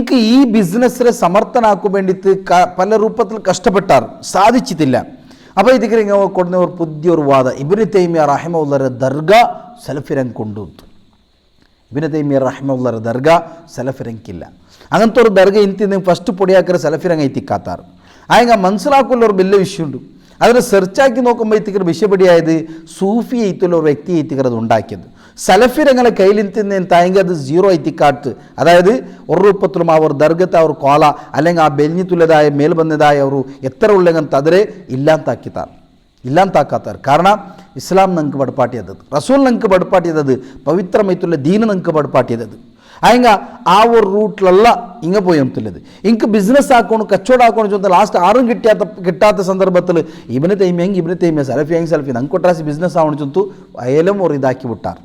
Ink ഈ ബിസിനസ്സിനെ സമർത്ഥനാക്കാൻ വേണ്ടിയിട്ട് പല രൂപത്തിൽ കഷ്ടപ്പെട്ടാർ, സാധിച്ചിട്ടില്ല. അപ്പോൾ ഇതിക്ക് ഇങ്ങനെ കൊടുന്ന ഒരു പുതിയൊരു വാദ, ഇബ്നു തൈമിയ റഹിമഹുല്ലാഹുവിന്റെ ദർഗ സലഫിരൻ കൊണ്ടുവന്നു. ഇബ്നു തൈമിയ റഹിമഹുല്ലാഹുവിന്റെ ദർഗ സലഫിരൻക്കില്ല. അങ്ങനത്തെ ഒരു ദർഗ ഇന്ത്യ ഫസ്റ്റ് പൊടിയാക്കിയ സലഫിരങ്ങ എത്തിക്കാത്താറ്. ആയെങ്ക മനസ്സിലാക്കുള്ള ഒരു വലിയ വിഷയമുണ്ട്. അതിനെ സെർച്ചാക്കി നോക്കുമ്പോൾ എത്തിക്കുന്ന വിഷയപടിയായത് സൂഫി എത്തുള്ള ഒരു വ്യക്തി എത്തിക്കുന്നത് ഉണ്ടാക്കിയത്. സലഫിരങ്ങളെ കയ്യിലിരുത്തുന്ന തായെങ്കിൽ അത് സീറോ എത്തിക്കാട്ട്, അതായത് ഒരു രൂപത്തിലും അവർ ദർഗത്തെ അവർ കോല അല്ലെങ്കിൽ ആ ബെലിഞ്ഞിത്തുള്ളതായ മേൽ വന്നതായ ഒരു എത്ര ഉള്ളെങ്കിൽ തതിരെ ഇല്ലാത്താക്കാത്താറ്. കാരണം ഇസ്ലാം നിങ്ങൾക്ക് പടപ്പാട്ടിയത്, റസൂൽ നിങ്ങൾക്ക് പടപ്പാട്ടിയത്, പവിത്രമായിട്ടുള്ള ദീന് നിങ്ങൾക്ക് പടപ്പാട്ടിയത്. ആയെങ്ക ആ ഒരു റൂട്ടിലല്ല ഇങ്ങ പോയി അന്നുള്ളത്. എനിക്ക് ബിസിനസ് ആക്കണം, കച്ചവടം ആക്കണം ചൊന്നാൽ ലാസ്റ്റ് ആരും കിട്ടാത്ത സന്ദർഭത്തിൽ ഇബ്നു തൈമിയ സലഫി സലഫി ನಂಗೆ ಕೊಟ್ಟಾಸಿ ಬಿಸ್ನೆಸ್ ಆವಣ ಚಂತು ಅಯಲಂ ಅವ್ರು ಇದಾಕಿ ಬಿಟ್ಟಾರ.